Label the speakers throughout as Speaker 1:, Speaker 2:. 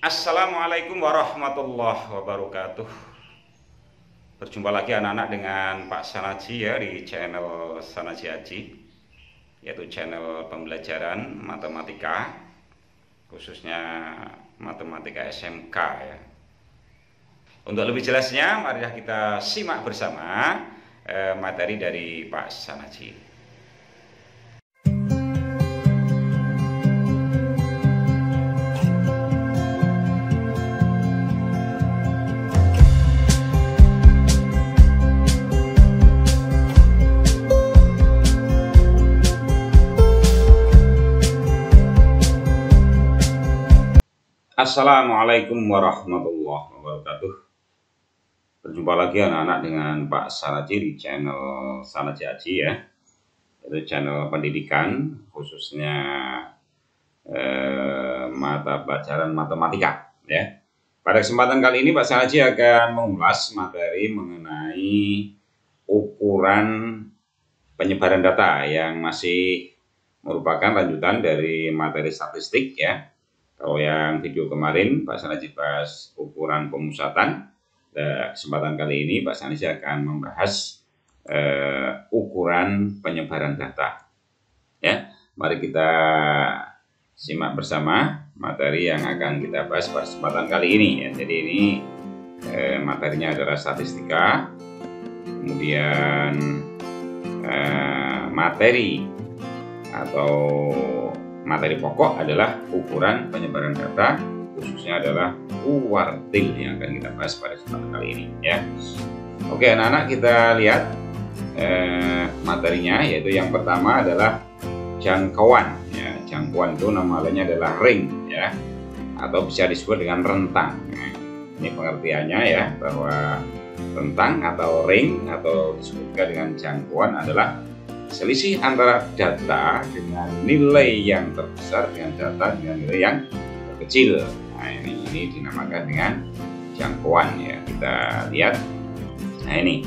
Speaker 1: Assalamualaikum warahmatullahi wabarakatuh. Berjumpa lagi anak-anak dengan Pak Sanaji ya di channel Sanaji Haji, yaitu channel pembelajaran matematika, khususnya matematika SMK ya. Untuk lebih jelasnya, mari kita simak bersama materi dari Pak Sanaji. Assalamualaikum warahmatullahi wabarakatuh. Berjumpa lagi anak-anak dengan Pak Sanaji di channel Sanaji Haji ya, yaitu channel pendidikan khususnya mata pelajaran matematika ya. Pada kesempatan kali ini Pak Sanaji akan mengulas materi mengenai ukuran penyebaran data yang masih merupakan lanjutan dari materi statistik ya. Kalau yang video kemarin Pak Sanaji bahas ukuran pemusatan, kesempatan kali ini Pak Sanaji akan membahas ukuran penyebaran data. Ya, mari kita simak bersama materi yang akan kita bahas pada kesempatan kali ini. Ya. Jadi ini materinya adalah statistika, kemudian materi atau materi pokok adalah ukuran penyebaran data, khususnya adalah kuartil yang akan kita bahas pada kesempatan kali ini ya. Oke anak-anak, kita lihat materinya, yaitu yang pertama adalah jangkauan ya. Jangkauan itu nama lainnya adalah ring ya, atau bisa disebut dengan rentang. Nah, ini pengertiannya ya, bahwa rentang atau ring atau disebut juga dengan jangkauan adalah selisih antara data dengan nilai yang terbesar dengan data dengan nilai yang terkecil. Nah ini dinamakan dengan jangkauan ya. Kita lihat. Nah ini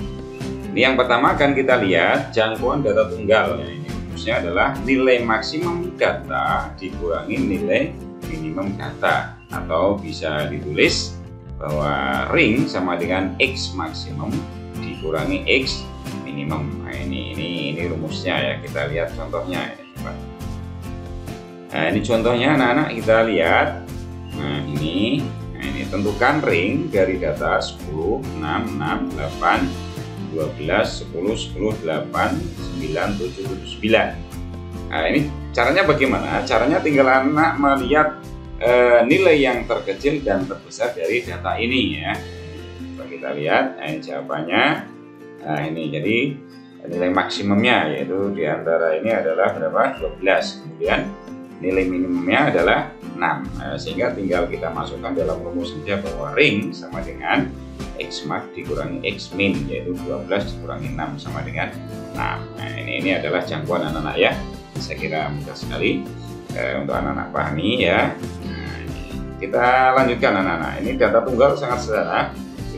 Speaker 1: yang pertama akan kita lihat jangkauan data tunggal. Nah, ini rumusnya adalah nilai maksimum data dikurangi nilai minimum data, atau bisa ditulis bahwa ring sama dengan X maksimum dikurangi X minimum. Nah, ini rumusnya ya. Kita lihat contohnya ya, coba. Nah ini contohnya anak-anak, kita lihat. Nah ini tentukan ring dari data 10, 6, 6, 8, 12, 10, 10, 8, 9, 7, 9. Nah ini caranya bagaimana? Caranya tinggal anak melihat nilai yang terkecil dan terbesar dari data ini ya. Coba kita lihat. Nah ini jawabannya. Nah ini jadi nilai maksimumnya yaitu diantara ini adalah berapa? 12. Kemudian nilai minimumnya adalah 6. Nah, sehingga tinggal kita masukkan dalam rumus saja bahwa ring sama dengan X max dikurangi X min, yaitu 12 dikurangi 6 sama dengan 6. Nah ini adalah jangkauan anak-anak ya. Saya kira mudah sekali untuk anak-anak pahami ya. Nah, kita lanjutkan anak-anak. Ini data tunggal sangat sederhana.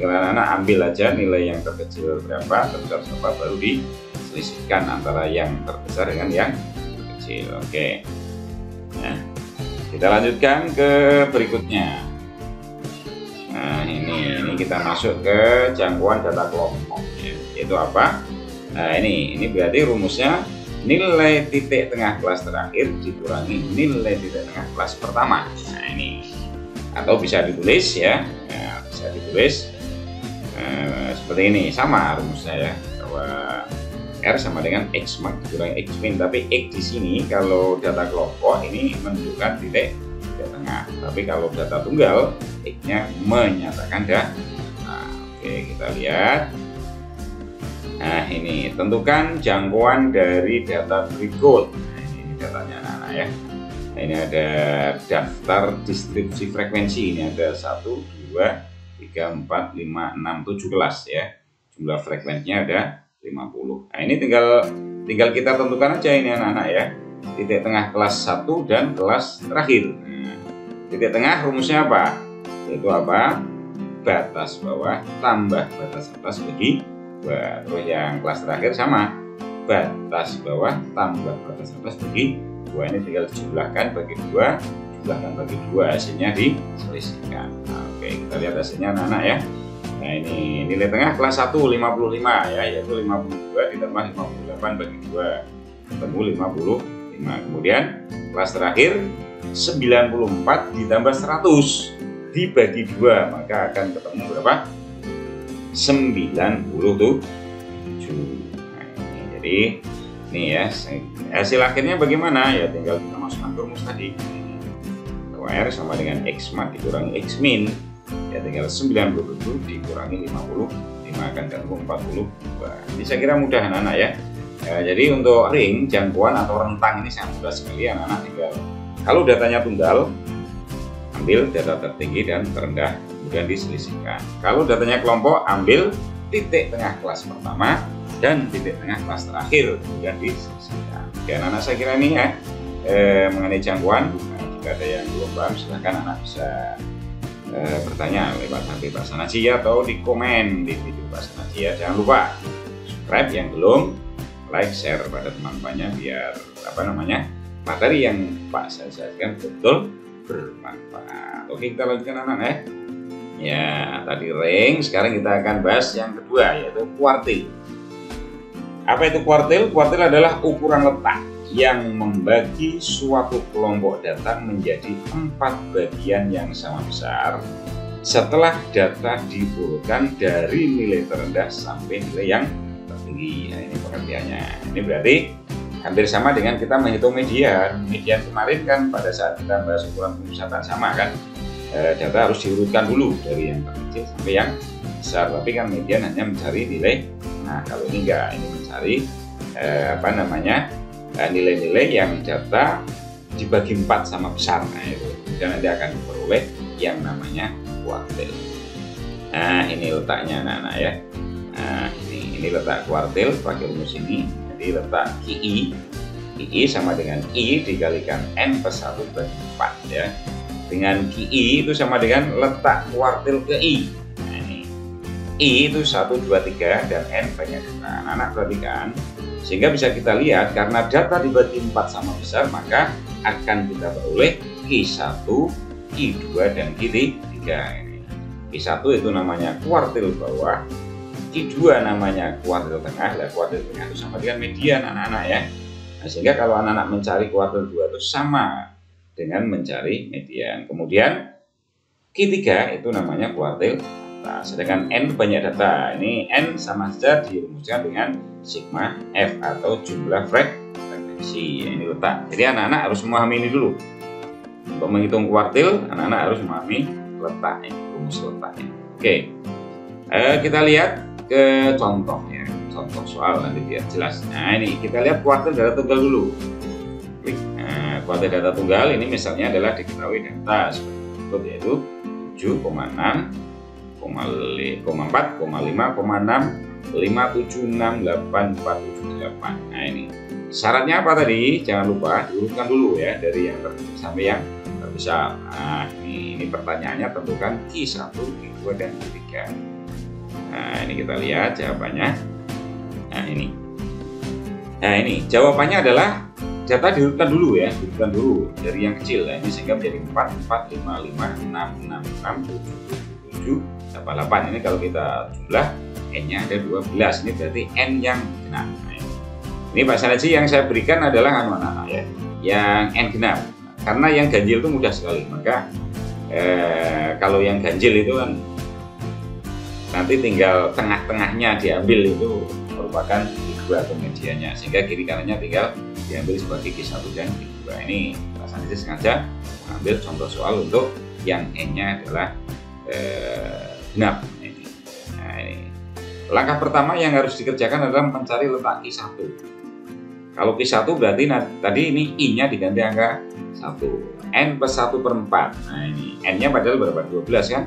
Speaker 1: Anak-anak ambil aja nilai yang terkecil berapa, terbesar berapa, baru diselisihkan antara yang terbesar dengan yang terkecil. Oke. Nah, kita lanjutkan ke berikutnya. Nah, ini kita masuk ke jangkauan data kelompok ya. Yaitu apa? Nah, ini berarti rumusnya nilai titik tengah kelas terakhir dikurangi nilai titik tengah kelas pertama. Nah, ini atau bisa ditulis ya. Nah, bisa ditulis seperti ini, sama rumusnya ya, bahwa R sama dengan X max dikurangi X min, tapi X di sini kalau data kelompok ini menunjukkan titik tengah, tapi kalau data tunggal X-nya menyatakan data. Nah, oke, kita lihat. Nah ini tentukan jangkauan dari data berikut. Nah, ini datanya anak-anak ya. Nah, ini ada daftar distribusi frekuensi, ini ada 1, 2, 3, 4, 5, 6, 7 kelas ya. Jumlah frekuensinya ada 50. Nah ini tinggal kita tentukan aja ini anak-anak ya, titik tengah kelas 1 dan kelas terakhir. Nah, titik tengah rumusnya apa? Yaitu apa? Batas bawah tambah batas atas bagi 2. Terus yang kelas terakhir sama, batas bawah tambah batas atas bagi 2. Ini tinggal dijumlahkan bagi 2, silahkan bagi 2, hasilnya diselisihkan. Nah, oke, kita lihat hasilnya anak-anak ya. Nah, ini nilai tengah kelas 1 55 ya, yaitu 52 ditambah 58 bagi 2 ketemu 55. Kemudian kelas terakhir 94 ditambah 100 dibagi 2, maka akan ketemu berapa? 97. Nah, jadi ini ya, hasil akhirnya bagaimana ya, tinggal kita masukkan ke rumus tadi. R sama dengan X mat dikurangi X min, ya tinggal 97 dikurangi 55 akan ketemu 42. Jadi saya kira mudah anak-anak ya. Jadi untuk ring, jangkauan atau rentang ini sangat mudah sekali anak-anak. Tinggal kalau datanya tunggal, ambil data tertinggi dan terendah, kemudian diselisihkan. Kalau datanya kelompok, ambil titik tengah kelas pertama dan titik tengah kelas terakhir, kemudian diselisihkan. Oke anak-anak, saya kira ini ya mengenai jangkauan. Jika ada yang belum paham, silahkan anak bisa bertanya lewat HP Pak Sanaji atau di komen di video Pak Sanaji ya. Jangan lupa subscribe yang belum, like, share pada teman-temannya biar materi yang Pak saya sajikan betul bermanfaat. Oke, kita lanjutkan anak-anak ya. Tadi ring, sekarang kita akan bahas yang kedua, yaitu kuartil. Apa itu kuartil? Kuartil adalah ukuran letak yang membagi suatu kelompok data menjadi 4 bagian yang sama besar setelah data diurutkan dari nilai terendah sampai nilai yang tertinggi. Nah, ini pengertiannya. Ini berarti hampir sama dengan kita menghitung median. Median kemarin kan pada saat kita bahas ukuran pemusatan sama kan, data harus diurutkan dulu dari yang terkecil sampai yang besar. Tapi kan median hanya mencari nilai. Nah, kalau ini enggak, ini mencari nilai-nilai yang data dibagi 4 sama besar. Nah, itu dan nanti akan diperoleh yang namanya kuartil. Nah, ini letaknya anak-anak ya. Nah, ini letak kuartil pakai rumus ini. Jadi letak QI sama dengan I dikalikan N plus 1 bagi 4 ya. Dengan QI itu sama dengan letak kuartil ke I. Nah, ini I itu 1, 2, 3 dan N banyak. Nah, anak-anak perhatikan. Sehingga bisa kita lihat karena data dibagi 4 sama besar, maka akan kita peroleh Q1, Q2 dan Q3. Q1 itu namanya kuartil bawah, Q2 namanya kuartil tengah. Nah, kuartil tengah itu sama dengan median anak-anak ya. Nah, sehingga kalau anak-anak mencari kuartil 2 itu sama dengan mencari median. Kemudian Q3 itu namanya kuartil atas. Sedangkan N banyak data. Ini N sama saja dirumuskan dengan sigma F atau jumlah frekuensi. Ini letak. Jadi anak-anak harus memahami ini dulu. Untuk menghitung kuartil, anak-anak harus memahami letak ini, rumus letaknya. Oke, kita lihat ke contoh ya, contoh soal nanti biar jelas. Nah, ini kita lihat kuartil data tunggal dulu. Nah, kuartil data tunggal ini misalnya adalah diketahui data seperti berikut, yaitu 7,6, 4,5, 6, 5, 7, 6, 8, 4, 7, 8. Nah, ini syaratnya apa tadi? Jangan lupa diurutkan dulu ya dari yang terkecil sampai yang terbesar. Nah, ini pertanyaannya tentukan Q1, Q2 dan Q3. Nah, ini kita lihat jawabannya. Nah, ini jawabannya adalah data diurutkan dulu ya, diurutkan dulu dari yang kecil. Nah, ini sehingga menjadi 4, 4, 5, 5, 6, 6, 6, 7, 7, 8, 8. Ini kalau kita jumlah N-nya ada 12, ini berarti N yang genap. Nah, ini Pak Sanaji yang saya berikan adalah anak-anak ya, yang N genap. Karena yang ganjil itu mudah sekali, maka kalau yang ganjil itu kan nanti tinggal tengah-tengahnya diambil, itu merupakan Q2 atau mediannya, sehingga kiri kanannya tinggal diambil sebagai Q1 dan Q2. Ini Pak Sanaji sengaja mengambil contoh soal untuk yang N-nya adalah genap. Nah, ini langkah pertama yang harus dikerjakan adalah mencari letak Q1. Kalau Q1 berarti tadi ini I-nya diganti angka 1, N plus 1 per 4. Nah, ini N-nya padahal berapa? 12 kan?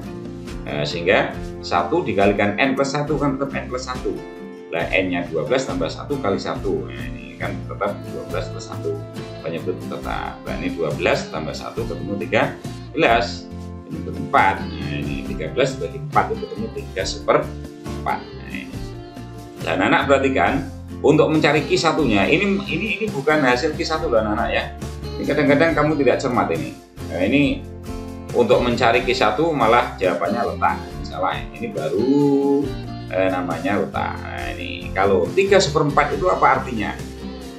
Speaker 1: Sehingga 1 dikalikan N plus 1 kan tetap N plus 1. Nah, N-nya 12 tambah 1 kali 1. Nah, ini kan tetap 12 plus 1. Penyebut tetap. Nah, ini 12 tambah 1 ketemu 13. Penyebut 4. Nah, ini 13 bagi 4 itu ketemu 3/4. Dan anak perhatikan untuk mencari Q1-nya ini bukan hasil Q1 loh anak-anak ya. Ini kadang-kadang kamu tidak cermat ini. Nah, ini untuk mencari Q1 malah jawabannya letak. Salah, ini baru namanya letak. Nah, ini kalau 3/4 itu apa artinya?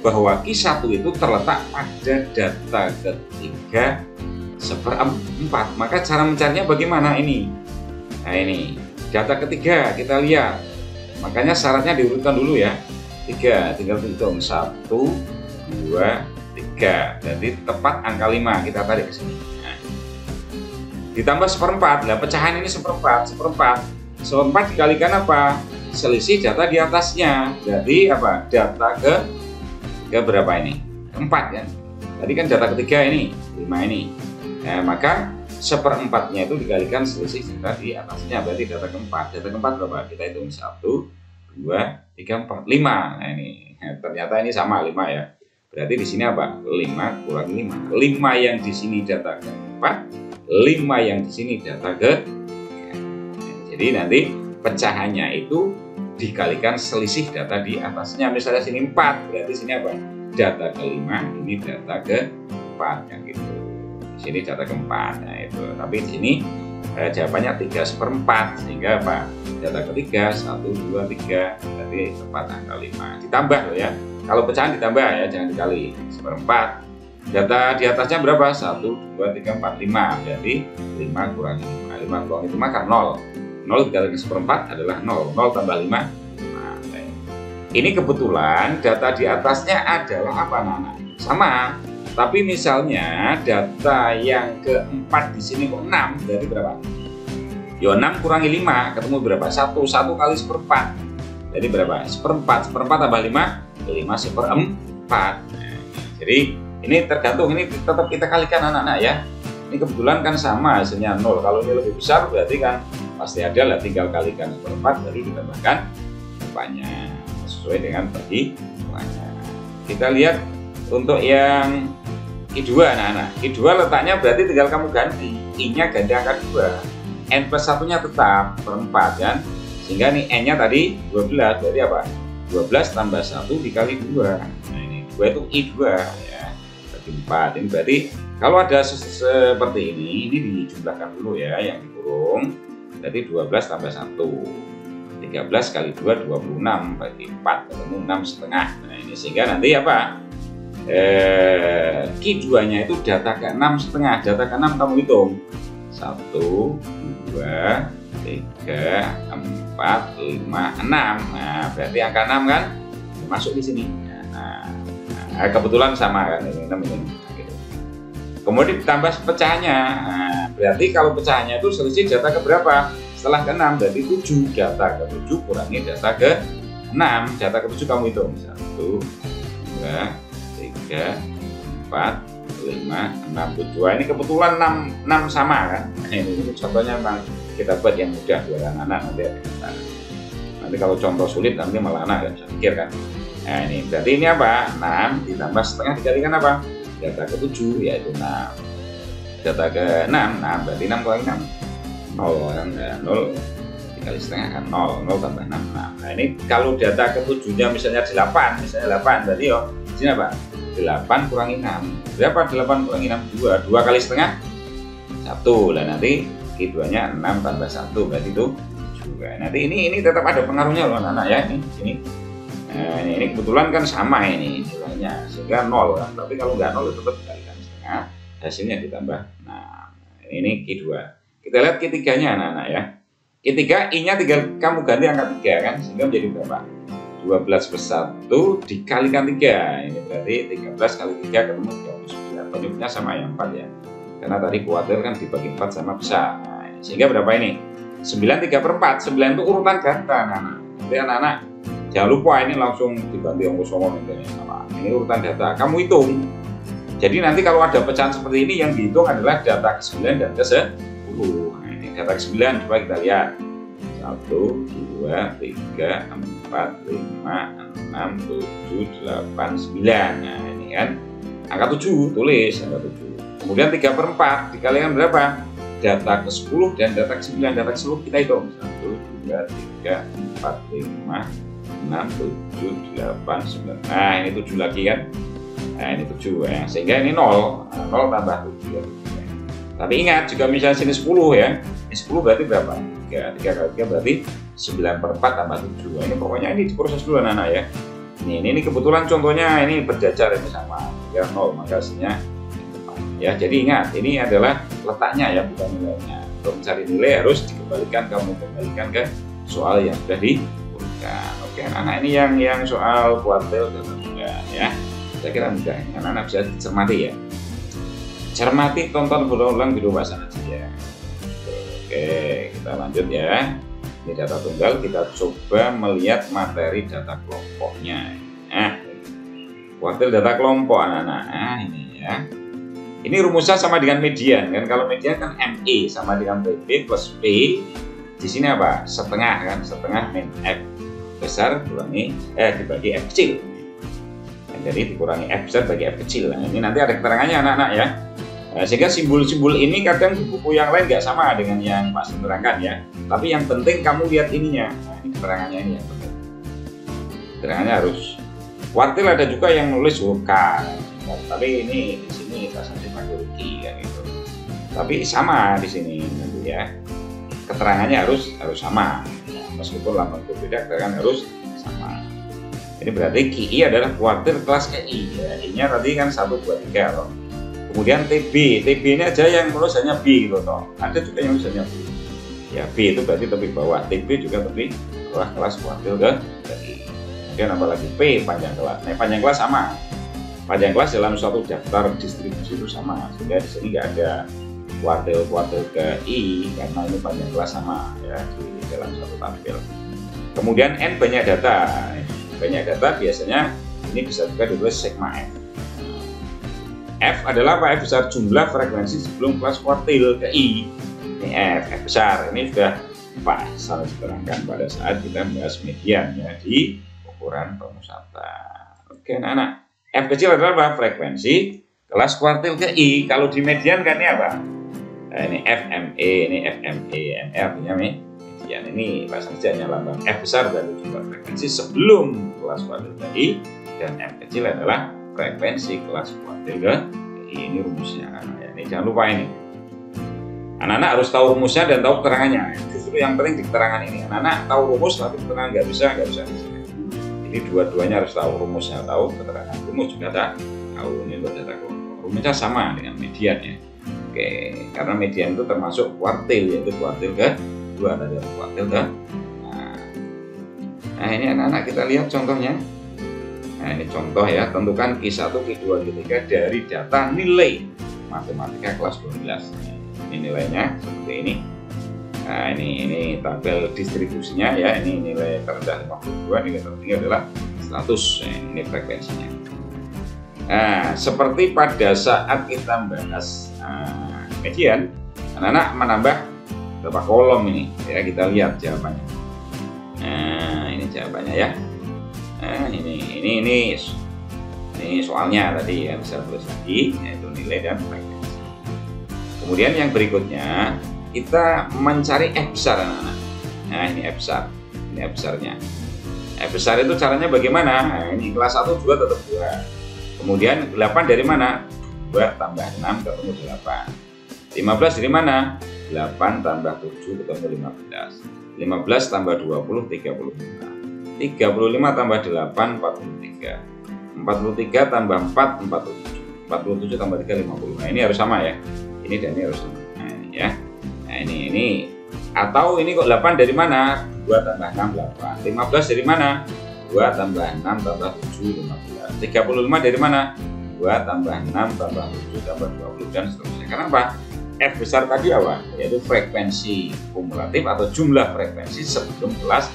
Speaker 1: Bahwa Q1 itu terletak pada data ketiga 1/4. Maka cara mencarinya bagaimana ini? Nah, ini data ketiga kita lihat. Makanya syaratnya diurutkan dulu ya. 3, tinggal hitung 1, 2, 3. Jadi tepat angka 5 kita tarik ke sini. Nah, ditambah 1/4. Nah, pecahan ini 1/4. 1/4 dikalikan apa? Selisih data di atasnya. Jadi apa? Data ke berapa ini? 4 kan? Tadi kan data ketiga ini 5 ini. Nah, maka 1/4-nya itu dikalikan selisih data di atasnya. Berarti data keempat. Data keempat berapa? Kita hitung 1, 2, 3, 4, 5. Nah, ini ternyata ini sama 5 ya. Berarti di sini apa? 5 kurangi 5. 5 yang di sini data keempat, 5 yang di sini data ke. Jadi nanti pecahannya itu dikalikan selisih data di atasnya. Misalnya sini 4, berarti sini apa? Data ke-5, ini data ke-4 kan gitu. Di sini data ke-4. Nah, itu. Tapi di sini jawabannya 3/4 sehingga apa? Data ketiga 1, 2, 3 berarti tepat angka 5. Ditambah loh ya. Kalau pecahan ditambah ya, jangan dikali. 1/4. Data di atasnya berapa? 1, 2, 3, 4, 5. Berarti 5 kurangi 5. 5 kurangi 5 kan 0. 0 dikali 1/4 adalah 0. 0 tambah 5. Nah, ini kebetulan data di atasnya adalah apa, Nana? Sama. Tapi misalnya data yang keempat di sini kok 6, berarti berapa? Ya 6 kurangi 5, ketemu berapa? 1 kali 1/4. Jadi berapa? 1/4 tambah 5, 5/4. Nah, jadi ini tergantung, ini tetap kita kalikan anak-anak ya. Ini kebetulan kan sama hasilnya 0. Kalau ini lebih besar berarti kan pasti ada lah, tinggal kalikan 1/4 baru ditambahkan banyak sesuai dengan perhitungannya. Kita lihat untuk yang I2 anak-anak. I2 letaknya berarti tinggal kamu ganti. I-nya ganti angka 2. N plus 1-nya tetap 1/4 kan. Sehingga nih N-nya tadi 12. Berarti apa? 12 tambah 1 dikali 2. Nah, ini 2 itu I2 ya. Bagi 4. Ini berarti kalau ada seperti ini dijumlahkan dulu ya yang dikurung. Berarti 12 tambah 1. 13 kali 2 26 bagi 4 ketemu 6,5. Nah, ini sehingga nanti apa? Q2-nya itu data ke-6,5. Data ke-6 kamu hitung 1, 2, 3, 4, 5, 6. Nah, berarti angka 6 kan masuk di sini. Nah, kebetulan sama kan ini 6 ini. Gitu. Kemudian ditambah pecahannya. Nah, berarti kalau pecahannya itu selisih data ke berapa? Setelah ke-6 berarti 7. Data ke-7 kurangi data ke-6. Data ke-7 kamu hitung 1, 2, 3, 4, 5, 6, 7. Ini kebetulan 6 sama kan. Ini contohnya memang kita buat yang mudah biar anak-anak nanti kalau contoh sulit nanti malah anak nggak bisa pikir kan. Nah, ini berarti ini apa? 6 ditambah setengah dikalikan apa? Data ke-7 yaitu 6. Data ke-6, nah berarti 6 kurangi 6 0 kan, 0 dikali setengah kan 0 tambah 6. Nah, ini kalau data ke-7-nya misalnya 8 berarti yo di sini apa? 8 kurangi 6. Berapa 8 kurangi 6? 2. 2 kali setengah 1. Lah nanti Q2-nya 6 tambah 1 berarti itu juga. Nanti ini tetap ada pengaruhnya loh anak-anak ya. Ini. Nah, ini kebetulan kan sama ini nilainya sehingga 0 kan. Tapi kalau nggak 0 tetap dikalikan setengah, hasilnya ditambah. Nah, ini Q2. Kita lihat Q3-nya anak-anak ya. Q3 I-nya tinggal kamu ganti angka 3 kan sehingga menjadi berapa? 12 plus 1 dikalikan 3. Ini berarti 13 kali 3 ketemu 29. Penyebutnya sama yang 4 ya. Karena tadi kuartil kan dibagi 4 sama besar. Nah, sehingga berapa ini? 9 3/4. 9 itu urutan ganda anak-anak. Jadi anak-anak jangan lupa ini langsung diganti angka 9. Ini urutan data. Kamu hitung. Jadi nanti kalau ada pecahan seperti ini yang dihitung adalah data ke-9 dan ke-10. Nah, ini data ke-9 coba kita lihat. 1, 2, 3, 4, 5, 6, 7, 8, 9. Nah, ini kan angka 7, tulis angka 7. Kemudian 3/4 dikalikan berapa? Data ke-10 dan data ke-9. Data ke-10 kita hitung 1, 2, 3, 4, 5, 6, 7, 8, 9. Nah, ini 7 lagi kan. Nah, ini 7 ya. Sehingga ini 0. Nah, 0 tambah 7 ya. Tapi ingat, jika misalnya sini 10 ya, ini 10 berarti berapa? 3 kali 3 berarti 9/4 tambah 7. Ini pokoknya ini diproses dulu anak-anak ya. Ini kebetulan contohnya ini berjajar, ini sama ya 0, maka hasilnya ya. Jadi ingat, ini adalah letaknya ya, bukan nilainya. Untuk mencari nilai harus kamu kembalikan ke soal yang sudah diberikan. Oke, anak-anak, ini yang soal kuartil dan mudah ya. Saya kira mudah, anak-anak bisa cermati ya. Cermati, tonton berulang video bahasa aja. Oke, kita lanjut ya. Ini data tunggal, kita coba melihat materi data kelompoknya. Nah, kuartil data kelompok anak-anak. Nah, ini ya. Ini rumusnya sama dengan median kan. Kalau median kan ME sama dengan PB plus P. Di sini apa? Setengah kan, setengah min F besar dibagi F kecil. Nah, jadi dikurangi F besar bagi F kecil. Nah, ini nanti ada keterangannya anak-anak ya. Nah, sehingga simbol-simbol ini kadang di buku yang lain nggak sama dengan yang Pak menerangkan ya. Tapi yang penting kamu lihat ininya. Nah, ini keterangannya ini yang penting. Keterangannya harus. Kuartil ada juga yang nulis huruf K. Nah, tapi ini di sini bahasanya pakai huruf I kan gitu. Tapi sama di sini nanti ya. Keterangannya harus sama. Nah, meskipun lambang berbeda, keterangan harus sama. Ini berarti KI adalah kuartil kelas KI ya. I-nya tadi kan 1, 2, 3 loh. Kemudian TB ini aja yang nulis hanya B gitu toh. Ada juga yang nulis hanya B. Ya B itu berarti tepi bawah, TB juga tepi bawah kelas kuartil ke I. Kemudian apalagi P panjang kelas. Nah, panjang kelas sama. Panjang kelas dalam suatu daftar distribusi itu sama. Sehingga di sini nggak ada kuartil ke I karena ini panjang kelas sama ya di dalam satu tabel. Kemudian N banyak data. Banyak data biasanya ini bisa juga ditulis sigma F. F adalah apa? F besar jumlah frekuensi sebelum kelas kuartil ke I. Ini F besar. Ini sudah Pak salah diterangkan pada saat kita membahas median ya di ukuran pemusatan. Oke anak-anak. F kecil adalah apa? Frekuensi kelas kuartil ke I. Kalau di median kan ini apa? Nah, ini FME, ini FME, ME artinya median. Ini bahasa hanya lambang F besar dari jumlah frekuensi sebelum kelas kuartil ke I, dan M kecil adalah frekuensi kelas kuartil ke I. Ini rumusnya anak-anak ya. Ini jangan lupa ini. Anak-anak harus tahu rumusnya dan tahu keterangannya. Justru yang penting di keterangan ini. Anak-anak tahu rumus tapi keterangan nggak bisa. Jadi dua-duanya harus tahu rumusnya, tahu keterangan. Rumus juga tahu. Ini untuk data kelompok. Rumusnya sama dengan median ya. Oke, karena median itu termasuk kuartil, yaitu kuartil ke 2 tadi kuartil ke. Nah ini anak-anak kita lihat contohnya. Nah ini contoh ya, tentukan Q1, Q2, Q3 dari data nilai matematika kelas 12. Ini nilainya seperti ini. Nah ini tabel distribusinya ya, ini nilai terendah 52, nilai tertinggi adalah 100. Nah, ini frekuensinya. Nah seperti pada saat kita membahas median, anak-anak menambah berapa kolom ini ya, kita lihat jawabannya. Nah ini jawabannya ya. Nah ini soalnya tadi ya, bisa tulis lagi yaitu nilai dan frekuensi. Kemudian yang berikutnya kita mencari F besar anak-anak. Nah ini F besar, ini F besarnya. F besar itu caranya bagaimana? Nah, ini kelas 1 juga tetap 2. Kemudian 8 dari mana? 2 tambah 6 ketemu 8. 15 dari mana? 8 tambah 7 ketemu 15. 15 tambah 20 35. 35 tambah 8 43. 43 tambah 4 47. 47 tambah 3 50. Nah ini harus sama ya. Ini dan ini harus sama. Nah ini ya. Nah ini atau ini kok 8 dari mana? 2 tambah 6 8. 15 dari mana? 2 tambah 6 tambah 7 15. 35 dari mana? 2 tambah 6 tambah 7 tambah 20 dan seterusnya. Kenapa? F besar tadi apa? Yaitu frekuensi kumulatif atau jumlah frekuensi sebelum kelas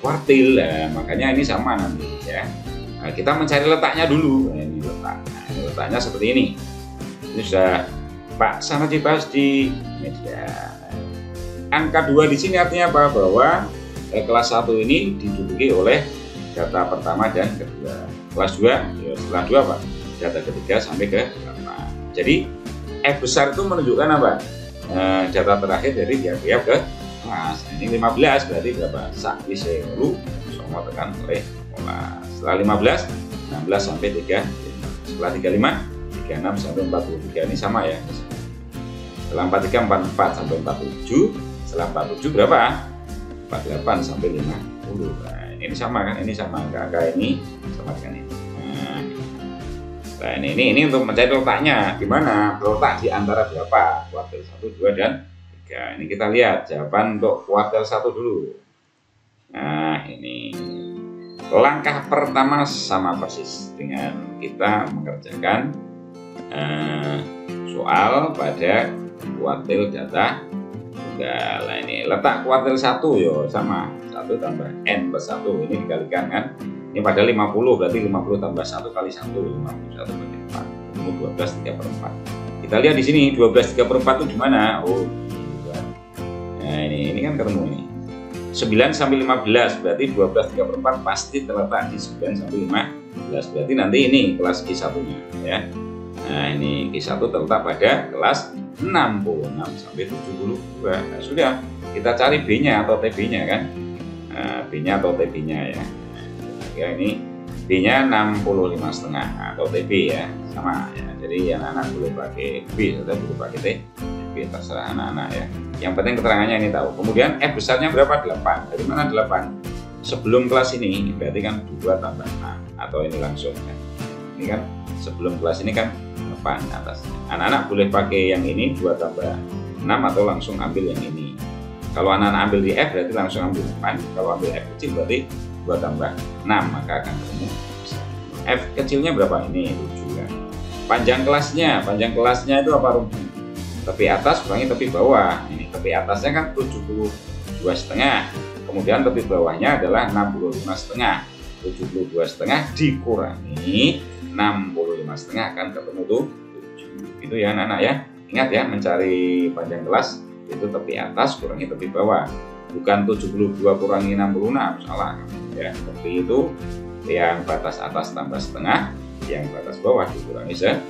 Speaker 1: kuartil. Nah, makanya ini sama nanti ya. Nah, kita mencari letaknya dulu. Nah, ini letak. Nah, ini letaknya seperti ini. Ini sudah Pak sangat dibahas di media. Angka 2 di sini artinya apa? Bahwa kelas 1 ini diduduki oleh data pertama dan kedua. Kelas 2 ya, setelah 2 Pak? Data ketiga sampai ke 8. Jadi F besar itu menunjukkan apa? Data terakhir dari tiap-tiap ke kelas. Ini 15 berarti berapa? Sakti selu semua tekan oleh kelas. Setelah 15, 16 sampai 3. Setelah 35, 36 sampai 43. Ini sama ya. Setelah 43 44 sampai 47. Setelah 47 berapa? 48 sampai 50. Nah, ini sama kan? Ini sama angka ini sama dengan ini. Nah, ini untuk mencari letaknya gimana? Letak di antara berapa? Kuartil 1, 2, dan 3. Ini kita lihat jawaban untuk kuartil 1 dulu. Nah, ini langkah pertama sama persis dengan kita mengerjakan soal pada kuartil data tunggal. Nah, ini letak kuartil 1 yo sama 1 tambah N plus 1 ini dikalikan kan. Ini pada 50 berarti 50 tambah 1 kali 1 51 bagi 4. Ketemu 12 3/4. Kita lihat di sini 12 3/4 itu di mana? Oh, nah ini kan ketemu ini. 9 sampai 15 berarti 12 3/4 pasti terletak di 9 sampai 15. Berarti nanti ini kelas Q1-nya ya. Nah, ini Q1 terletak pada kelas 66 sampai 72. Nah, sudah kita cari B-nya atau TB-nya kan. Nah, B-nya atau TB-nya ya. Ya ini B-nya 65,5 atau TB ya, sama ya. Jadi anak-anak boleh pakai B atau boleh pakai TB, terserah anak-anak ya. Yang penting keterangannya ini tahu. Kemudian F besarnya berapa? 8. Dari mana 8? Sebelum kelas ini berarti kan 2 tambah 6 atau ini langsung kan. Ini kan sebelum kelas ini kan 8 atasnya. Anak-anak boleh pakai yang ini 2 tambah 6 atau langsung ambil yang ini. Kalau anak-anak ambil di F berarti langsung ambil 8. Kalau ambil F kecil berarti 2 tambah 6 maka akan ketemu F kecilnya berapa? Ini 7 kan. Panjang kelasnya itu apa rumus? Tepi atas kurangi tepi bawah. Ini tepi atasnya kan 72,5. Kemudian tepi bawahnya adalah 65,5. 72,5 dikurangi 65,5 akan ketemu tuh 7. Itu ya anak-anak ya. Ingat ya, mencari panjang kelas itu tepi atas kurangi tepi bawah. Bukan 72 kurangi 66, salah ya. Tepi itu yang batas atas tambah setengah, yang batas bawah dikurangi setengah.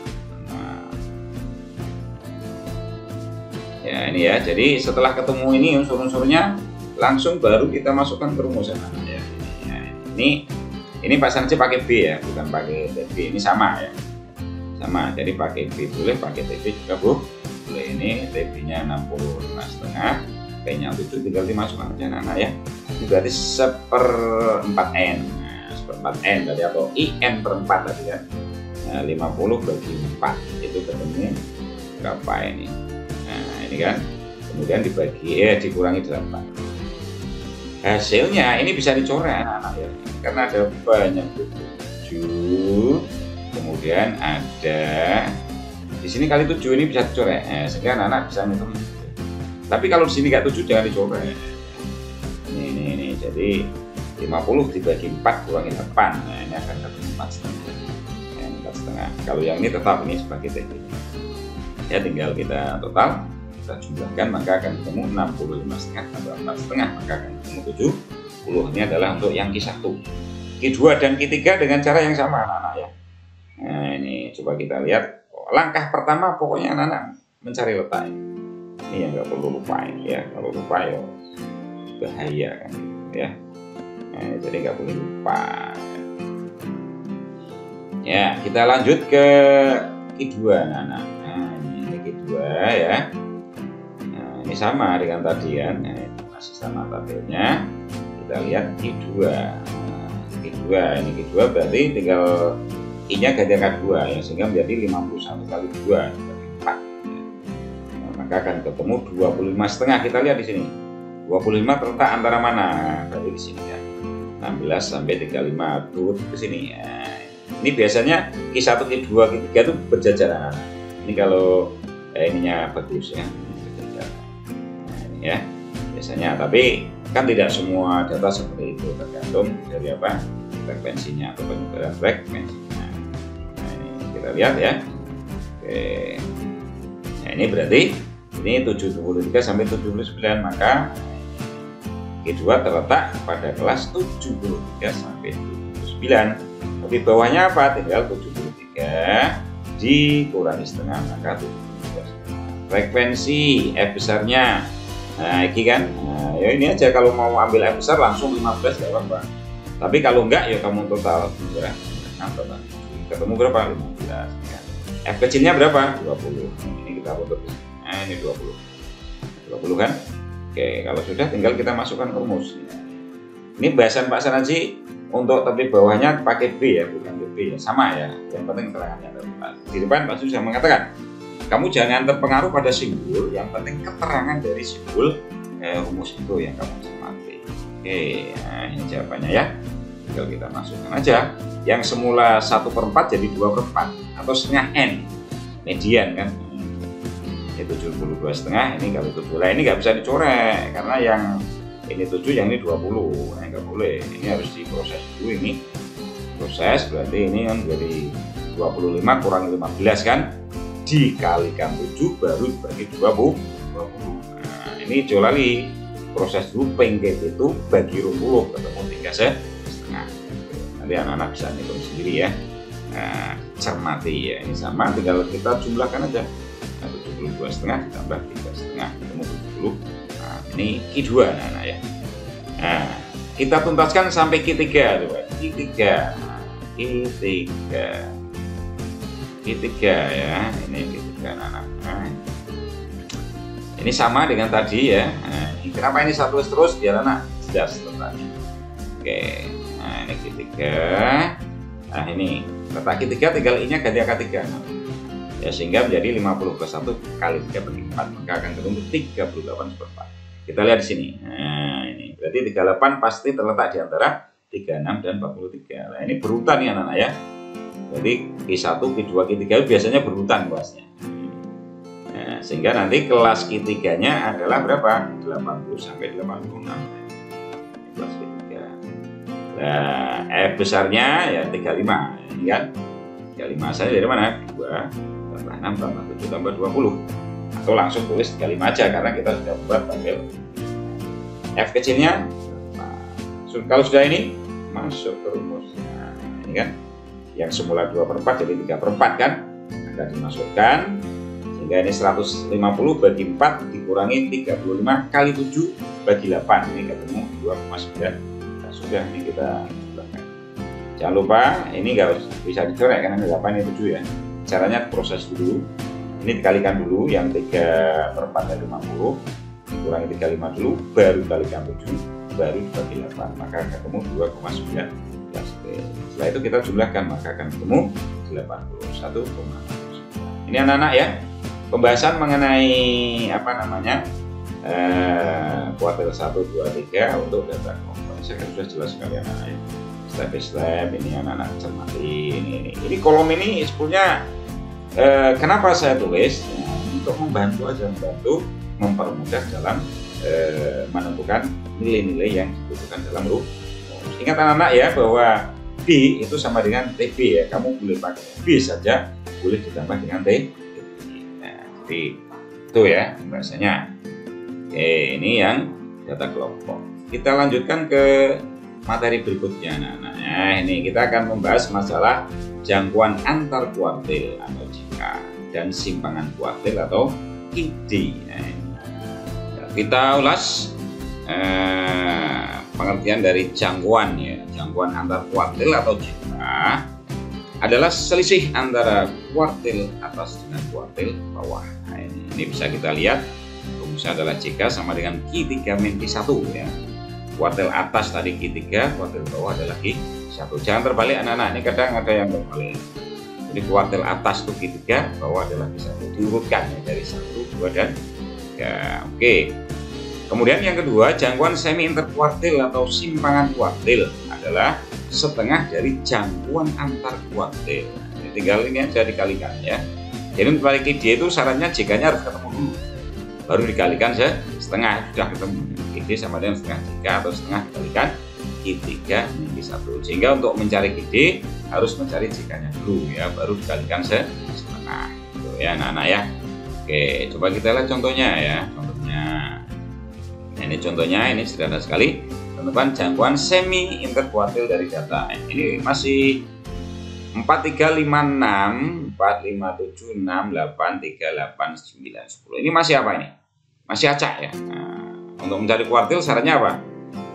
Speaker 1: Ya ini ya, jadi setelah ketemu ini unsur-unsurnya langsung baru kita masukkan ke rumusan ya. Ini pasang C pakai B ya, bukan pakai TB. Ini sama ya, sama. Jadi pakai B boleh, pakai TB juga boleh. Ini TB-nya 65,5, P-nya 7 tinggal dimasukkan aja anak-anak ya. Ini berarti 1/4N. Nah, 1/4N tadi atau IN per 4 tadi kan. Nah, 50 bagi 4 itu ketemu berapa ini? Nah, ini kan. Kemudian dibagi dikurangi 8. Hasilnya ini bisa dicoret anak-anak ya. Karena ada banyak 7. Kemudian ada di sini kali 7 ini bisa dicoret. Sehingga anak-anak bisa ngitung. Tapi kalau di sini nggak 7 jangan dicoret. Ini jadi 50 dibagi 4 kurangi 8. Nah, ini akan ketemu 4,5. 4,5. Kalau yang ini tetap ini sebagai TB. Ya tinggal kita total, kita jumlahkan maka akan ketemu 65,5 tambah 4,5 maka akan ketemu 70. Ini adalah untuk yang Q1. Q2 dan Q3 dengan cara yang sama anak-anak ya. Nah, ini coba kita lihat. Langkah pertama pokoknya anak-anak mencari letak. Ini yang nggak perlu lupain ya, kalau lupa ya bahaya kan ya. Nah, jadi nggak boleh lupa ya. Kita lanjut ke Q2 anak-anak. Nah, ini Q2 ya. Nah, ini sama dengan tadi ya. Nah, ini masih sama tabelnya. Kita lihat Q2. Nah, Q2 ini Q2 berarti tinggal I-nya ganti angka 2 ya, sehingga menjadi 51 kali 2 akan ketemu 25,5. Kita lihat di sini 25 terletak antara mana? Berarti di sini ya 16 sampai 35 turun ke sini ya. Ini biasanya Q1, Q2, Q3 itu berjajaran. Ini kalau ininya bagus ya, berjajaran. Nah, ini ya biasanya, tapi kan tidak semua data seperti itu, tergantung dari apa frekuensinya atau penyebaran frekuensinya. Nah, ini kita lihat ya. Oke. Nah, ini berarti ini 73 sampai 79, maka Q2 terletak pada kelas 73 sampai 79. Tapi bawahnya apa? Tinggal 73 dikurangi setengah maka 72. Frekuensi F besarnya. Nah, ini kan. Nah, ya ini aja, kalau mau ambil F besar langsung 15 enggak apa-apa. Tapi kalau enggak ya kamu total berapa? Ketemu berapa? 15 ya. F kecilnya berapa? 20. Ini kita bentuk. Nah, ini 20. 20 kan? Oke, kalau sudah tinggal kita masukkan ke rumus. Ini bahasan Pak Sanadji untuk tebik bawahnya pakai B ya, bukan B ya. Sama ya. Yang penting keterangannya. Di depan Pak sudah mengatakan, kamu jangan terpengaruh pada simbol, yang penting keterangan dari simbol rumus itu yang kamu cermati. Oke, nah ini jawabannya ya. Tinggal kita masukkan aja. Yang semula 1/4 jadi 2/4 atau setengah N. Median kan. Ini 72,5, ini kalau 7. Nah, ini nggak bisa dicorek karena yang ini 7, yang ini 20. Nah, nggak boleh. Ini harus diproses dulu ini. Proses berarti ini kan dari 25 kurang 15 kan, dikalikan 7 baru dibagi 20. Nah, ini jolali proses dulu pengget itu bagi 20 ketemu 3,5. Nanti anak-anak bisa hitung sendiri ya. Nah, cermati ya, ini sama, tinggal kita jumlahkan aja. 72,5 ditambah 3,5 ketemu 70. Nah, ini Q2 anak-anak ya. Nah, kita tuntaskan sampai Q3 coba. Q3 ya, ini Q3 anak-anak. Nah, ini sama dengan tadi ya. Nah, kenapa ini satu terus biar anak jelas letaknya. Oke, nah ini Q3. Nah ini letak Q3 tinggal I-nya ganti angka 3. Ya, sehingga menjadi 50+1 kali 3 bagi 4, maka akan ketemu 38/4. Kita lihat di sini. Nah, ini berarti 38 pasti terletak di antara 36 dan 43. Nah, ini berurutan nih anak-anak ya. Jadi Q1, Q2, Q3 biasanya berurutan kelasnya. Nah, sehingga nanti kelas Q3-nya adalah berapa? 80 sampai 86. Kelas Q3. Nah, F besarnya ya 35, ini kan. 35 saya dari mana? 2 tambah 6 tambah 7 tambah 20. Atau langsung tulis 35 aja karena kita sudah buat tabel. F kecilnya, kalau sudah ini masuk ke rumus. Nah, ini kan yang semula 2/4 jadi 3/4 kan, akan dimasukkan sehingga ini 150 bagi 4 dikurangi 35 kali 7 bagi 8, ini ketemu 2,9. Nah, sudah ini kita tambahkan. Jangan lupa ini nggak bisa dicoret karena 8 ini 7 ya. Caranya proses dulu, ini dikalikan dulu yang 3/4 dari 50 kurangi 35 dulu, baru kalikan 7, baru dibagi 8, maka ketemu 2,9. Setelah itu kita jumlahkan, maka akan ketemu 81,9. Ini anak-anak ya, pembahasan mengenai apa namanya kuartil 1, 2, 3 untuk data kelompok. Saya sudah jelas sekali anak-anak ya. Step by step, ini anak-anak cermati. Ini kolom ini sebetulnya kenapa saya tulis untuk membantu mempermudah dalam menentukan nilai-nilai yang dibutuhkan dalam rumus. Ingat anak-anak ya bahwa B itu sama dengan TB ya. Kamu boleh pakai B saja, boleh ditambah dengan T. Nah, jadi itu ya bahasanya. Oke, ini yang data kelompok. Kita lanjutkan ke materi berikutnya anak-anak. Nah, ini kita akan membahas masalah jangkauan antar kuartil atau jika dan simpangan kuartil atau KD. Nah, kita ulas pengertian dari jangkauan ya. Jangkauan antar kuartil atau jika adalah selisih antara kuartil atas dengan kuartil bawah. Nah, ini bisa kita lihat rumusnya adalah jika sama dengan Q3 min Q1 ya. Kuartil atas tadi Q3, kuartil bawah adalah Q1. Jangan terbalik anak-anak, ini kadang ada yang terbalik. Jadi kuartil atas itu Q3, bawah adalah Q1. Diurutkan ya, dari 1, 2, dan 3. Oke. Kemudian yang kedua, jangkauan semi interkuartil atau simpangan kuartil adalah setengah dari jangkauan antar kuartil. Jadi tinggal ini aja dikalikan ya. Jadi untuk balik ide itu syaratnya jika-nya harus ketemu dulu. Baru dikalikan setengah, sudah ketemu. Q sama dengan setengah jika atau setengah dikalikan Q3 min Q1. Sehingga untuk mencari Q harus mencari jikanya dulu ya, baru dikalikan setengah. Gitu ya anak-anak ya. Oke, coba kita lihat contohnya ya. Nah, ini contohnya, ini sederhana sekali. Teman-teman, jangkauan semi interkuartil dari data. Ini masih 4, 3, 5, 6, 4, 5, 7, 6, 8, 3, 8, 9, 10. Ini masih apa ini? Masih acak ya. Nah, untuk mencari kuartil syaratnya apa?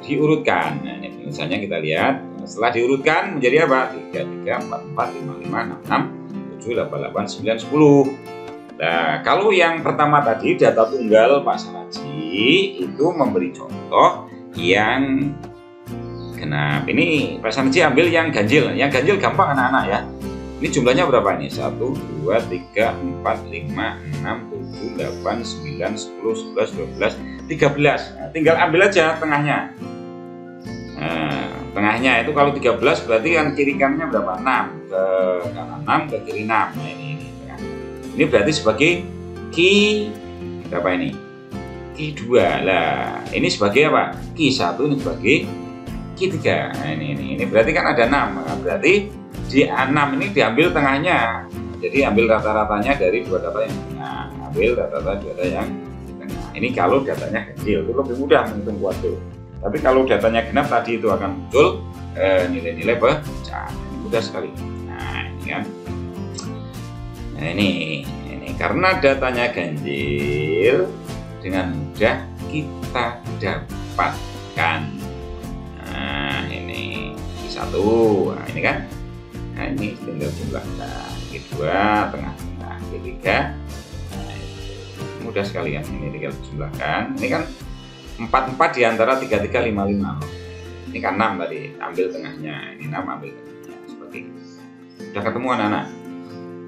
Speaker 1: Diurutkan. Nah, ini misalnya kita lihat. Setelah diurutkan menjadi apa? 3, 3, 4, 4, 5, 5, 6, 6, 7, 8, 8, 9, 10. Nah, kalau yang pertama tadi data tunggal Pak Sanaji itu memberi contoh yang genap. Ini Pak Sanaji ambil yang ganjil. Yang ganjil gampang anak-anak ya. Ini jumlahnya berapa nih? 1, 2, 3, 4, 5, 6, 7, 8, 9, 10, 11, 12, 13. Nah, tinggal ambil aja tengahnya. Nah, tengahnya itu kalau 13 berarti kan kiri kanannya berapa? 6. Ke kanan 6, ke kiri 6. Nah, ini berarti sebagai Ki berapa ini? Ki 2. Lah, ini sebagai apa? Ki 1, ini sebagai Ki 3. Nah, ini berarti kan ada 6. Nah, berarti di 6 ini diambil tengahnya. Jadi ambil rata-ratanya dari dua data yang tengah. Ambil rata-rata dua data yang tengah. Ini kalau datanya kecil, itu lebih mudah menghitung kuadrat. Tapi kalau datanya genap tadi itu akan muncul nilai-nilai pecah. Ini mudah sekali. Nah, ini kan. Nah, ini karena datanya ganjil, dengan mudah kita dapatkan. Nah, ini satu. Nah, ini kan. Nah, ini tinggal jumlahkan. Kedua, tengah-tengah. Ketiga, nah, mudah sekali kan. Ini tinggal jumlahkan. Ini kan 4 di antara 3, 3, 5, 5. Ini kan 6 tadi. Ambil tengahnya. Ini 6 ambil tengahnya. Seperti itu. Sudah ketemu anak-anak.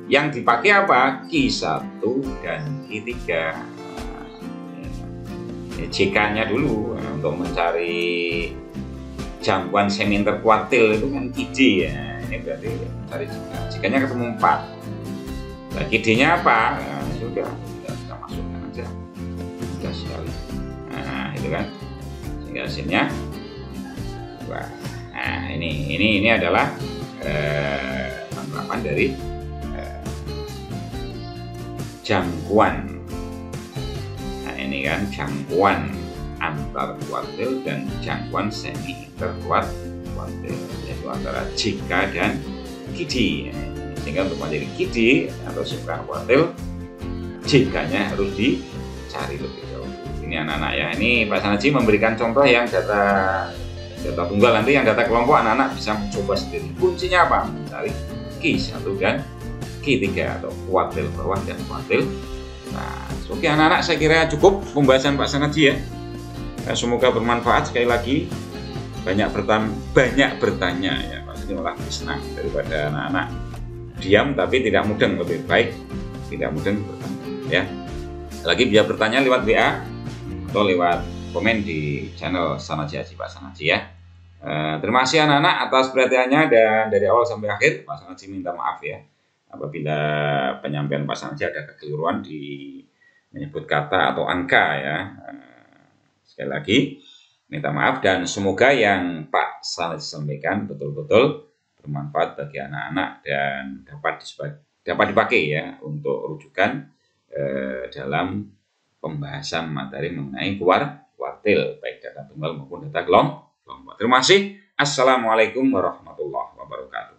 Speaker 1: Yang dipakai apa? Ki 1 dan Ki 3. JK-nya dulu untuk mencari jangkauan semi interkuartil itu kan Ki D ya. Ini berarti cari JK-nya ketemu 4. Nah, KD-nya apa? Nah, sudah kita masukkan aja. Sudah sekali. Nah, itu kan. Sehingga hasilnya. Wah. Nah, ini adalah penerapan dari jangkauan. Nah, ini kan jangkauan antar kuartil dan jangkauan semi interkuartil, yaitu antara JK dan KD. Sehingga untuk menjadi KD atau semi kuartil, JK-nya harus dicari lebih jauh. Ini anak-anak ya. Ini Pak Sanaji memberikan contoh yang data tunggal. Nanti yang data kelompok anak-anak bisa mencoba sendiri. Kuncinya apa? Mencari Ki 1 dan Ki 3 atau kuartil bawah dan kuartil. Nah, oke anak-anak, saya kira cukup pembahasan Pak Sanaji ya. Semoga bermanfaat. Sekali lagi banyak bertanya ya, pasti malah senang daripada anak-anak diam tapi tidak mudeng. Lebih baik tidak mudeng bertanya ya. Lagi bisa bertanya lewat WA atau lewat komen di channel Sanaji Haji Pak Sanaji ya. Terima kasih anak-anak atas perhatiannya, dan dari awal sampai akhir Pak Sanaji minta maaf ya apabila penyampaian Pak Sanaji ada kekeliruan di menyebut kata atau angka ya. Sekali lagi minta maaf, dan semoga yang Pak Sanaji sampaikan betul-betul bermanfaat bagi anak-anak dan dapat dipakai ya untuk rujukan dalam pembahasan materi mengenai kuartil, baik data tunggal maupun data kelompok. Terima kasih. Assalamualaikum warahmatullahi wabarakatuh.